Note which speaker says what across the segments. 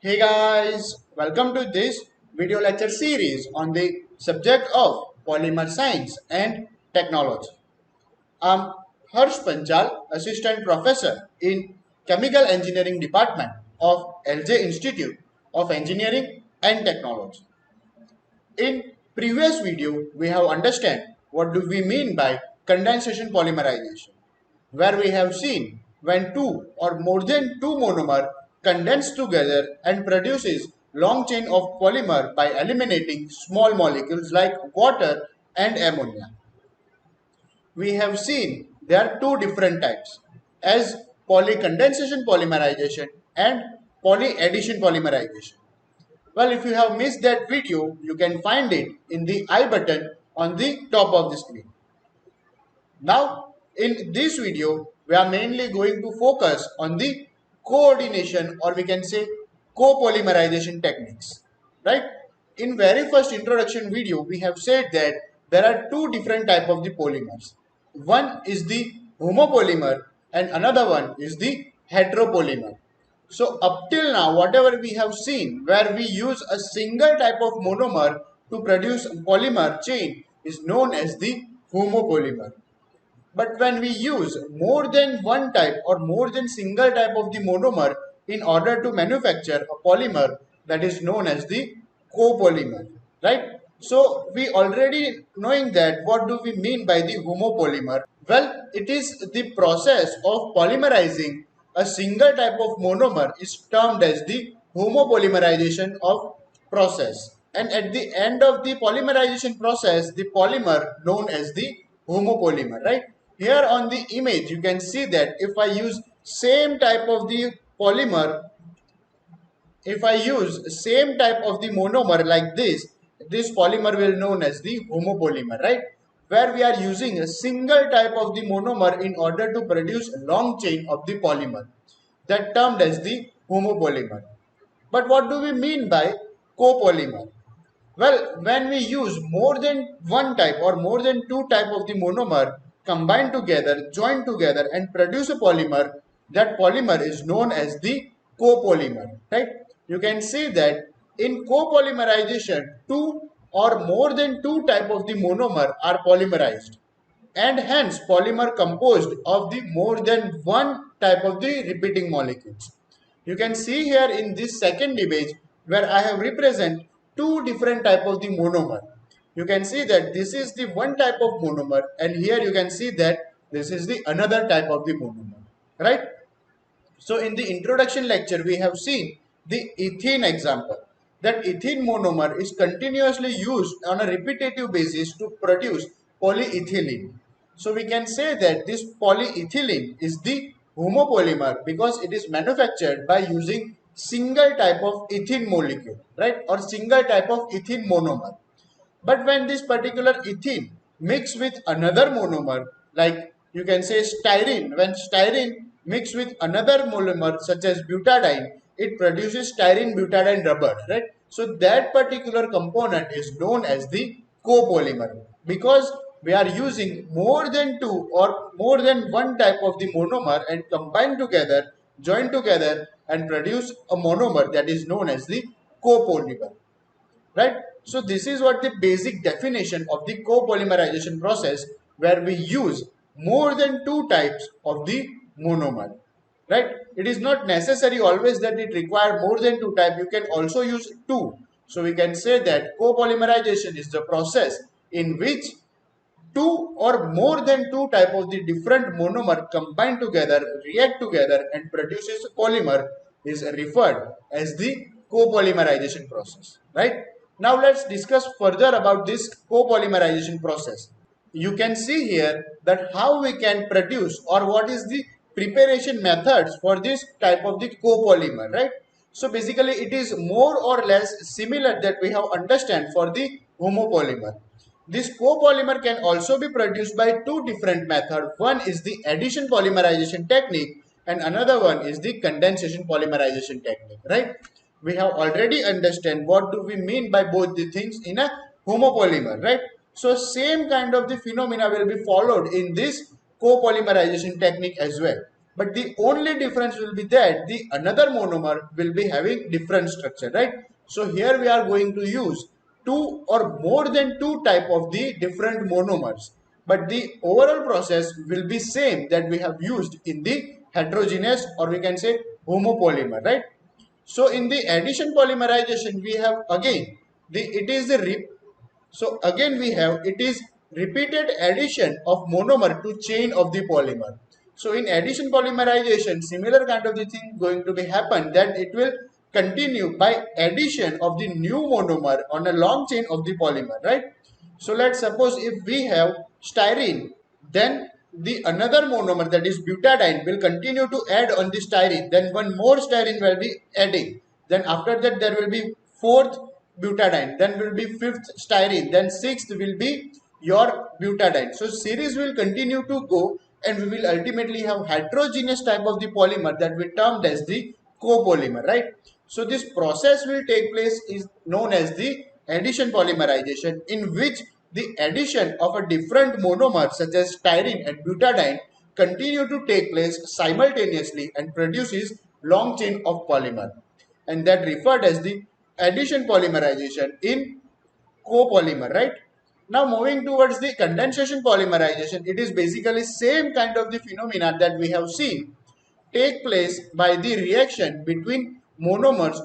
Speaker 1: Hey guys, welcome to this video lecture series on the subject of polymer science and technology. I'm Harsh Panchal, Assistant Professor in Chemical Engineering Department of LJ Institute of Engineering and Technology. In previous video, we have understand what do we mean by condensation polymerization, where we have seen when two or more than two monomer condense together and produces long chain of polymer by eliminating small molecules like water and ammonia. We have seen there are two different types as polycondensation polymerization and polyaddition polymerization. Well, if you have missed that video, you can find it in the I button on the top of the screen. Now, in this video, we are mainly going to focus on the coordination or we can say copolymerization techniques, right? In very first introduction video, we have said that there are two different type of the polymers. One is the homopolymer and another one is the heteropolymer. So up till now, whatever we have seen, where we use a single type of monomer to produce polymer chain is known as the homopolymer. But when we use more than one type or more than single type of the monomer in order to manufacture a polymer, that is known as the copolymer, right? So we already knowing that what do we mean by the homopolymer? Well, it is the process of polymerizing a single type of monomer is termed as the homopolymerization of process. And at the end of the polymerization process, the polymer known as the homopolymer, right? Here on the image, you can see that if I use same type of the polymer, if I use same type of the monomer like this polymer will known as the homopolymer, right? Where we are using a single type of the monomer in order to produce a long chain of the polymer, that termed as the homopolymer. But what do we mean by copolymer? Well, when we use more than one type or more than two type of the monomer combined together, joined together and produce a polymer, that polymer is known as the copolymer, right? You can see that in copolymerization, two or more than two type of the monomer are polymerized and hence polymer composed of the more than one type of the repeating molecules. You can see here in this second image where I have represent two different type of the monomer. You can see that this is the one type of monomer and here you can see that this is the another type of the monomer, right? So in the introduction lecture, we have seen the ethene example. That ethene monomer is continuously used on a repetitive basis to produce polyethylene. So we can say that this polyethylene is the homopolymer because it is manufactured by using single type of ethene molecule, right? Or single type of ethene monomer. But when this particular ethene mix with another monomer, like you can say styrene, when styrene mix with another monomer such as butadiene, it produces styrene butadiene rubber, right? So that particular component is known as the copolymer because we are using more than two or more than one type of the monomer and combine together, join together and produce a monomer that is known as the copolymer, right? So this is what the basic definition of the copolymerization process where we use more than two types of the monomer, right? It is not necessary always that it require more than two types. You can also use two. So we can say that copolymerization is the process in which two or more than two type of the different monomer combine together, react together and produces a polymer is referred as the copolymerization process, right? Now let's discuss further about this copolymerization process. You can see here that how we can produce or what is the preparation methods for this type of the copolymer, right? So basically it is more or less similar that we have understand for the homopolymer. This copolymer can also be produced by two different methods. One is the addition polymerization technique and another one is the condensation polymerization technique, right? We have already understand what do we mean by both the things in a homopolymer, right? So same kind of the phenomena will be followed in this copolymerization technique as well. but the only difference will be that the another monomer will be having different structure, right? So here we are going to use two or more than two type of the different monomers, but the overall process will be same that we have used in the heterogeneous, or we can say homopolymer, right? So in the addition polymerization, we have again so again we have it is repeated addition of monomer to chain of the polymer. So in addition polymerization, similar kind of the thing going to be happen, that it will continue by addition of the new monomer on a long chain of the polymer, right? So let's suppose if we have styrene, then the another monomer, that is butadiene, will continue to add on the styrene. Then one more styrene will be adding. Then after that there will be fourth butadiene. Then will be fifth styrene. Then sixth will be your butadiene. So series will continue to go, and we will ultimately have heterogeneous type of the polymer that we termed as the copolymer, right? So this process will take place is known as the addition polymerization, in which the addition of a different monomer such as styrene and butadiene continue to take place simultaneously and produces long chain of polymer, and that referred as the addition polymerization in copolymer, right? Now moving towards the condensation polymerization, it is basically same kind of the phenomena that we have seen take place by the reaction between monomers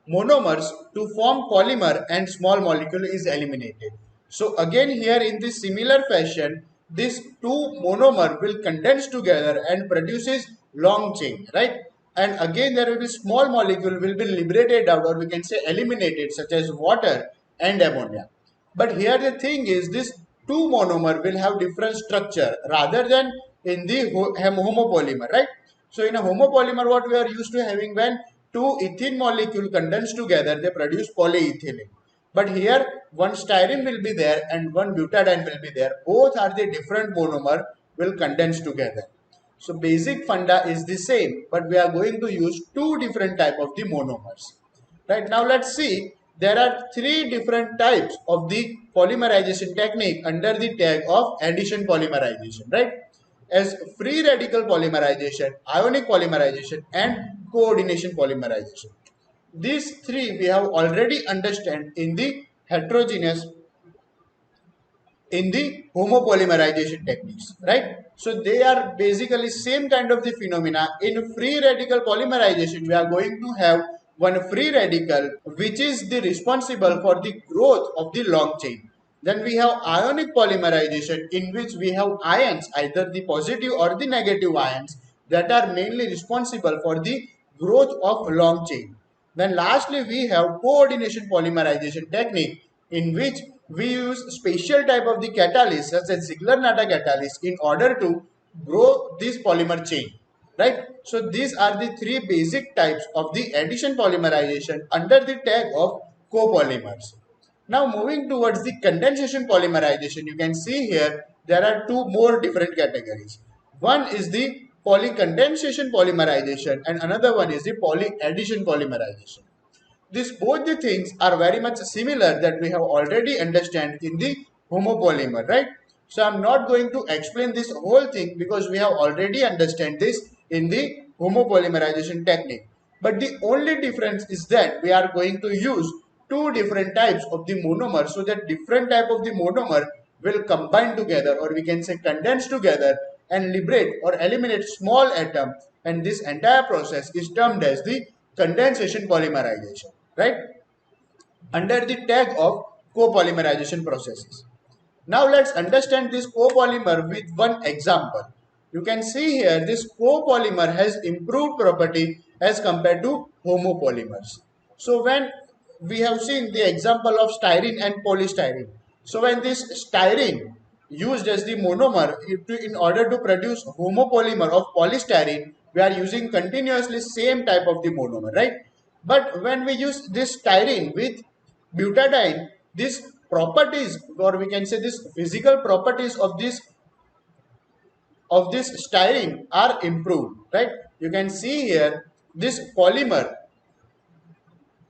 Speaker 1: to form polymer, and small molecule is eliminated. So again here in this similar fashion, these two monomer will condense together and produces long chain, right? And again there will be small molecule will be liberated out, or we can say eliminated, such as water and ammonia. But here the thing is, this two monomer will have different structure rather than in the homopolymer, right? So in a homopolymer, what we are used to having, when two ethene molecule condense together, they produce polyethylene. But here one styrene will be there and one butadiene will be there. Both are the different monomer will condense together. So basic funda is the same, but we are going to use two different type of the monomers. Right now, let's see. There are three different types of the polymerization technique under the tag of addition polymerization, right? As free radical polymerization, ionic polymerization, and coordination polymerization. These three we have already understand in the heterogeneous, in the homopolymerization techniques, right? So they are basically same kind of the phenomena. In free radical polymerization, we are going to have one free radical which is the responsible for the growth of the long chain. Then we have ionic polymerization, in which we have ions, either the positive or the negative ions, that are mainly responsible for the growth of long chain. Then lastly, we have coordination polymerization technique, in which we use special type of the catalyst such as Ziegler-Natta catalyst in order to grow this polymer chain, right? So these are the three basic types of the addition polymerization under the tag of copolymers. Now moving towards the condensation polymerization, you can see here there are two more different categories. One is the polycondensation polymerization and another one is the polyaddition polymerization. These both the things are very much similar that we have already understand in the homopolymer, right? So I'm not going to explain this whole thing because we have already understand this in the homopolymerization technique. But the only difference is that we are going to use two different types of the monomer, so that different type of the monomer will combine together, or we can say condense together, and liberate or eliminate small atom, and this entire process is termed as the condensation polymerization, right? Under the tag of copolymerization processes. Now let's understand this copolymer with one example. You can see here this copolymer has improved property as compared to homopolymers. So when we have seen the example of styrene and polystyrene. So when this styrene used as the monomer in order to produce homopolymer of polystyrene, we are using continuously same type of the monomer, right? But when we use this styrene with butadiene, these properties, or we can say this physical properties of this styrene are improved, right? You can see here this polymer,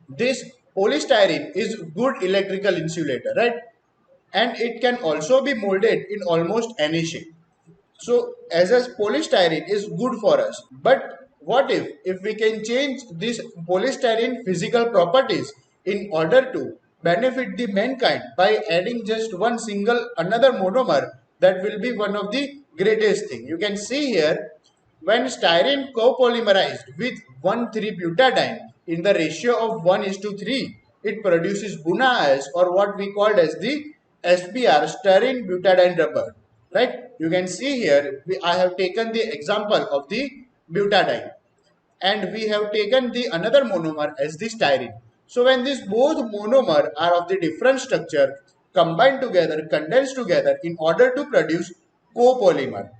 Speaker 1: this polystyrene is good electrical insulator, right? And it can also be molded in almost any shape. So as a polystyrene is good for us. But what if we can change this polystyrene physical properties in order to benefit the mankind by adding just one single another monomer? That will be one of the greatest thing. You can see here, when styrene copolymerized with 1,3-butadiene in the ratio of 1:3, it produces BuNaS, or what we called as the SBR, styrene butadiene rubber. Right? You can see here, I have taken the example of the butadiene, and we have taken the another monomer as the styrene. So when these both monomer are of the different structure, combined together, condensed together in order to produce copolymer,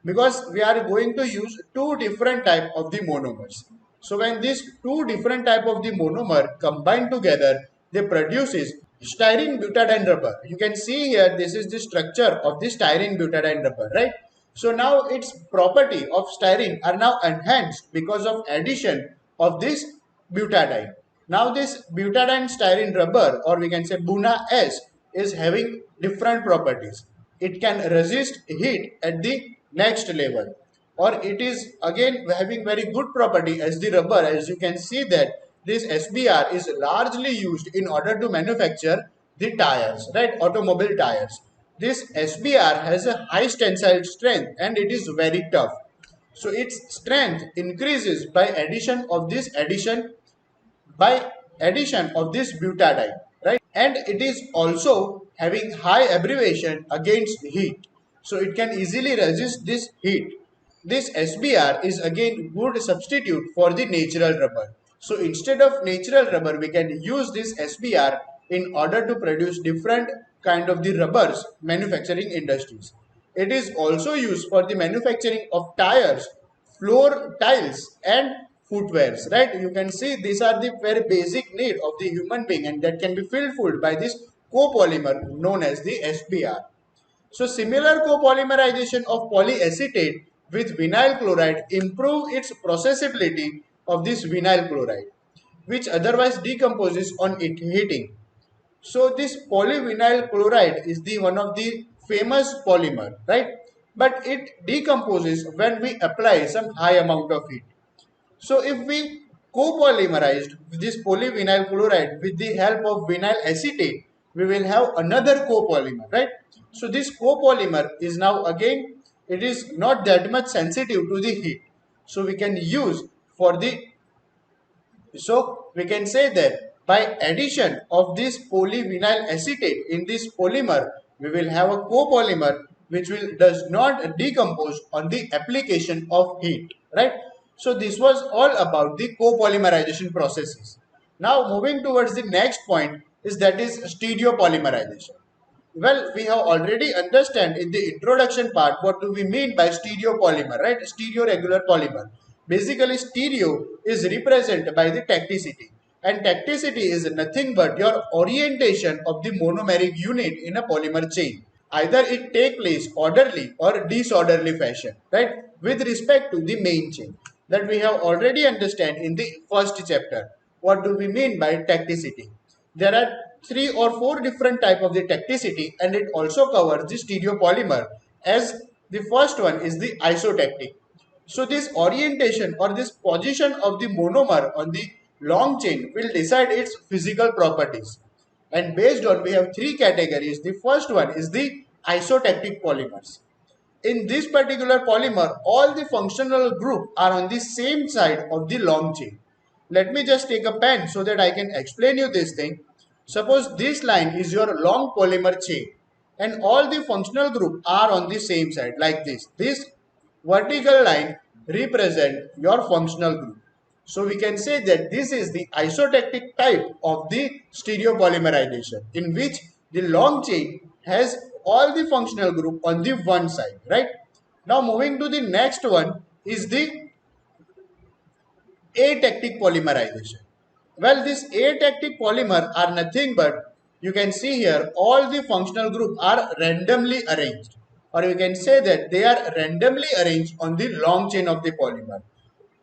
Speaker 1: because we are going to use two different type of the monomers. So when these two different type of the monomer combine together, they produces styrene butadiene rubber. You can see here, this is the structure of the styrene butadiene rubber, right? So now its property of styrene are now enhanced because of addition of this butadiene. Now this butadiene styrene rubber, or we can say BuNaS, is having different properties. It can resist heat at the next level, or it is again having very good property as the rubber. As you can see that this SBR is largely used in order to manufacture the tires, right? Automobile tires. This SBR has a high tensile strength and it is very tough. So its strength increases by addition of this butadiene, right? And it is also having high abbreviation against heat, so it can easily resist this heat. This SBR is again good substitute for the natural rubber. So instead of natural rubber, we can use this SBR in order to produce different kind of the rubbers manufacturing industries. It is also used for the manufacturing of tires, floor tiles, and footwears, right? You can see these are the very basic need of the human being, and that can be fulfilled by this copolymer known as the SBR. So similar copolymerization of polyacetate with vinyl chloride improve its processability of this vinyl chloride, which otherwise decomposes on it heating. So this polyvinyl chloride is the one of the famous polymer, right? But it decomposes when we apply some high amount of heat. So if we copolymerized this polyvinyl chloride with the help of vinyl acetate, we will have another copolymer, right? So this copolymer is now again, it is not that much sensitive to the heat. So we can use for the, so we can say that by addition of this polyvinyl acetate in this polymer, we will have a copolymer which will does not decompose on the application of heat, right? So this was all about the copolymerization processes. Now moving towards the next point is that is stereopolymerization. Well, we have already understand in the introduction part what do we mean by stereopolymer, right? Stereoregular polymer. Basically, stereo is represented by the tacticity, and tacticity is nothing but your orientation of the monomeric unit in a polymer chain. Either it take place orderly or disorderly fashion, right? With respect to the main chain that we have already understand in the first chapter. What do we mean by tacticity? There are three or four different type of the tacticity, and it also covers the stereopolymer, as the first one is the isotactic. So this orientation or this position of the monomer on the long chain will decide its physical properties. And based on, we have three categories. The first one is the isotactic polymers. In this particular polymer, all the functional group are on the same side of the long chain. Let me just take a pen so that I can explain you this thing. Suppose this line is your long polymer chain, and all the functional group are on the same side like this. This vertical line represent your functional group. So we can say that this is the isotactic type of the stereopolymerization, in which the long chain has all the functional group on the one side, right? Now moving to the next one is the atactic polymerization. Well, this atactic polymer are nothing but, you can see here, all the functional group are randomly arranged, or you can say that they are randomly arranged on the long chain of the polymer.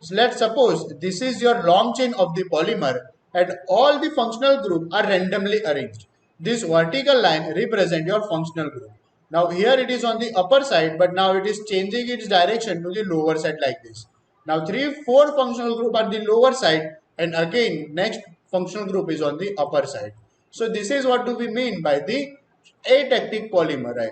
Speaker 1: So let's suppose this is your long chain of the polymer and all the functional group are randomly arranged. This vertical line represent your functional group. Now here it is on the upper side, but now it is changing its direction to the lower side like this. Now 4 functional group on the lower side, and again next functional group is on the upper side. So this is what do we mean by the atactic polymer, right?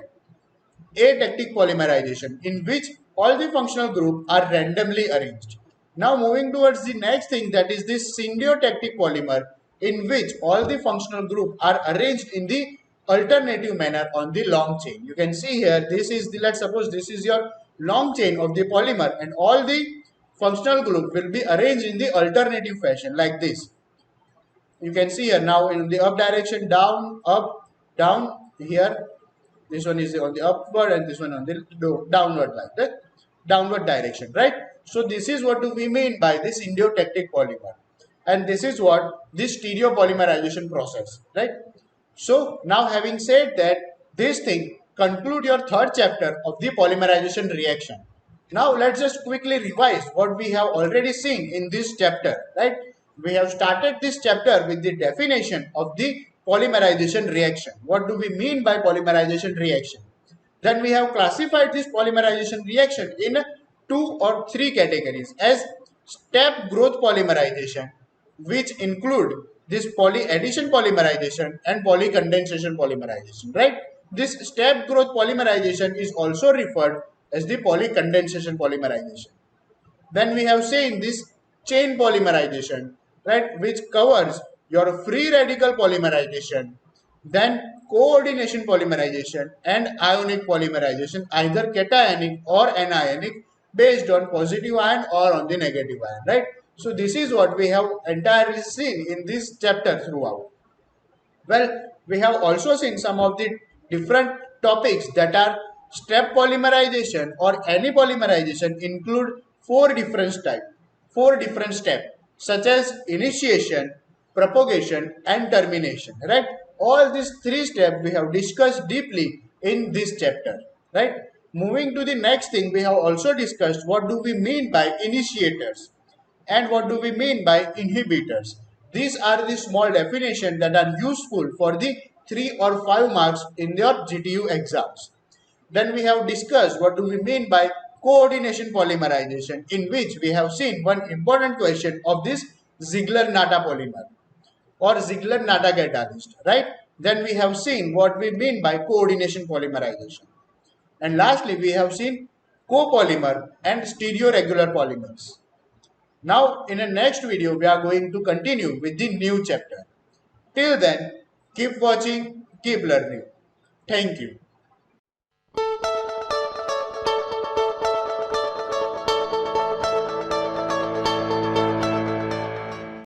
Speaker 1: Atactic polymerization, in which all the functional groups are randomly arranged. Now moving towards the next thing, that is this syndiotactic polymer, in which all the functional groups are arranged in the alternative manner on the long chain. You can see here, this is the, let's suppose this is your long chain of the polymer, and all the functional group will be arranged in the alternative fashion like this. You can see here now in the up direction, down, up, down. Here this one is on the upward and this one on the downward, like that, downward direction, right? So this is what do we mean by this syndiotactic polymer, and this is what this stereopolymerization process, right? So now having said that, this thing conclude your third chapter of the polymerization reaction. Now let's just quickly revise what we have already seen in this chapter, right? We have started this chapter with the definition of the polymerization reaction. What do we mean by polymerization reaction? Then we have classified this polymerization reaction in 2 or 3 categories as step growth polymerization, which include this polyaddition polymerization and polycondensation polymerization, right? This step growth polymerization is also referred as the polycondensation polymerization. Then we have seen this chain polymerization, right, which covers your free radical polymerization, then coordination polymerization and ionic polymerization, either cationic or anionic, based on positive ion or on the negative ion, right? So this is what we have entirely seen in this chapter throughout. Well, we have also seen some of the different topics that are step polymerization or any polymerization include four different steps, such as initiation, propagation and termination, right? All these 3 steps we have discussed deeply in this chapter, right? Moving to the next thing, we have also discussed what do we mean by initiators and what do we mean by inhibitors. These are the small definitions that are useful for the 3 or 5 marks in your GTU exams. Then we have discussed what do we mean by coordination polymerization, in which we have seen one important question of this Ziegler-Natta polymer or Ziegler-Natta catalyst, right? Then we have seen what we mean by coordination polymerization. And lastly, we have seen copolymer and stereoregular polymers. Now, in the next video, we are going to continue with the new chapter. Till then, keep watching, keep learning. Thank you.